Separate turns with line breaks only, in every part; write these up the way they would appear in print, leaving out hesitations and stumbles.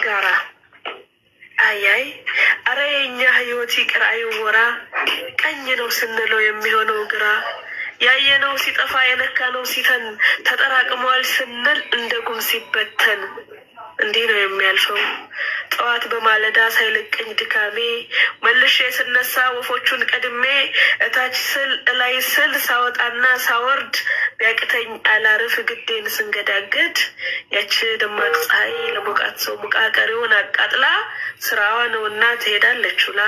ጋራ አያይ አረ የኛ ህይወት ይቅር አይወራ። ቀኝ ነው ስንለው የሚሆነው ግራ። ያየነው ሲጠፋ የነካነው ሲተን ተጠራቅሟል ስንል እንደ ጉም ሲበተን። እንዲህ ነው የሚያልፈው ጠዋት በማለዳ ሳይለቀኝ ድካሜ። መልሼ ስነሳ ወፎቹን ቀድሜ እታች ስል እላይ ስል ሳወጣና ሳወርድ ቢያቅተኝ አላርፍ ግዴን ስንገዳገድ። ያች ደማቅ ፀሐይ ለሞቃት ሰው ሙቃ ቀሪውን አቃጥላ ስራዋ ነውና ትሄዳለች ውላ።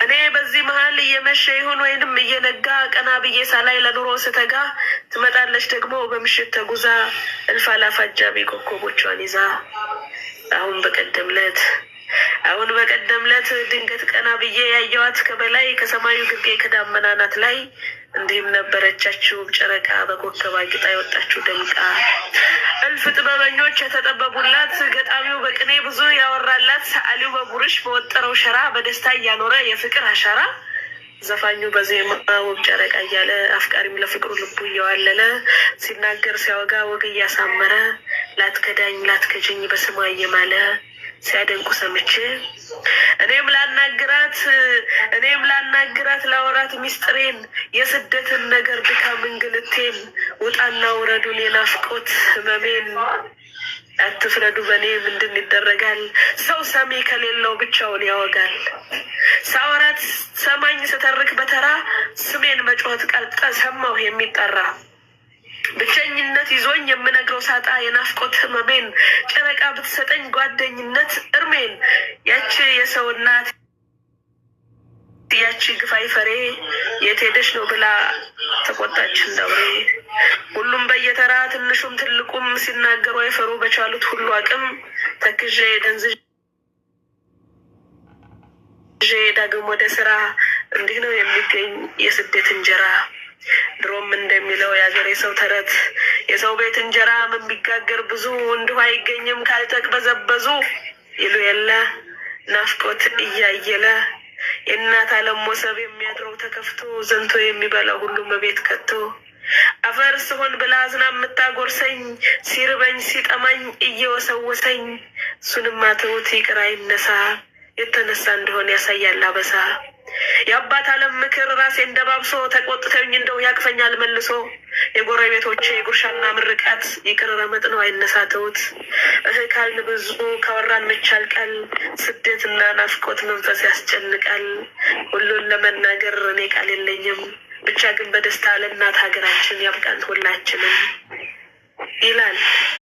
እኔ በዚህ መሀል እየመሸ ይሁን ወይንም እየነጋ ቀና ብዬ ሳላይ ለኑሮ ስተጋ ትመጣለች ደግሞ በምሽት ተጉዛ እልፍ አላፍ አጃቢ ኮከቦቿን ይዛ። አሁን በቀደም ለት ድንገት ቀና ብዬ ያየዋት ከበላይ ከሰማዩ ግርጌ ከዳመና ናት ላይ። እንዲህም ነበረቻችሁ ጨረቃ በኮከብ አጊጣ የወጣችሁ ደምቃ። እልፍ ጥበበኞች የተጠበቡላት ገጣሚው በቅኔ ብዙ ያወራላት። ሰዓሊው በቡርሽ በወጠረው ሸራ በደስታ እያኖረ የፍቅር አሻራ። ዘፋኙ በዜማ ውብ ጨረቃ እያለ አፍቃሪም ለፍቅሩ ልቡ እየዋለለ ሲናገር ሲያወጋ ወግ እያሳመረ ላትከዳኝ ላትከጀኝ በስሟ እየማለ ሲያደንቁ ሰምቼ እኔም ላናግራት ላወራት ሚስጥሬን የስደትን ነገር ድካም እንግልቴን ውጣና ውረዱን የናፍቆት ህመሜን። አትፍረዱ በእኔ ምንድን ይደረጋል ሰው ሰሚ ከሌለው ብቻውን ያወጋል። ሳወራት ሰማኝ ስተርክ በተራ ስሜን መጮት ቀልጠ ሰማሁ የሚጠራ። ብቸኝነት ይዞኝ የምነግረው ሳጣ የናፍቆት ህመሜን ጨረቃ ብትሰጠኝ ጓደኝነት እርሜን። ያቺ የሰው እናት ያቺ ግፋይ ፈሬ የት ሄደሽ ነው ብላ ተቆጣች እንዳውሬ። ሁሉም በየተራ ትንሹም ትልቁም ሲናገሩ አይፈሩ በቻሉት ሁሉ አቅም። ተክዤ ደንዝዤ ዳግም ወደ ስራ እንዲህ ነው የሚገኝ የስደት እንጀራ። ድሮም እንደሚለው የአገሬ ሰው ተረት የሰው ቤት እንጀራ ምን ቢጋገር ብዙ እንዲሁ አይገኝም ካልተቅበዘበዙ ይሉ የለ ናፍቆት እያየለ። የእናት አለም ሞሰብ የሚያድረው ተከፍቶ ዘንቶ የሚበላው ሁሉም በቤት ከቶ። አፈር ስሆን ብላ አዝና የምታጎርሰኝ ሲርበኝ ሲጠማኝ እየወሰወሰኝ። እሱንም አተውት ይቅር አይነሳ የተነሳ እንደሆነ ያሳያል አበሳ። የአባት አለም ምክር ራሴ እንደባብሶ ተቆጥተኝ እንደው ያቅፈኛል መልሶ። የጎረቤቶቼ ጉርሻና ምርቃት ይቅር ረመጥ ነው አይነሳተውት። ካልን ብዙ ካወራን መቻል ቃል ስደትና ናፍቆት መንፈስ ያስጨንቃል። ሁሉን ለመናገር እኔ ቃል የለኝም ብቻ ግን በደስታ ለእናት ሀገራችን ያብቃን ሁላችንም ይላል።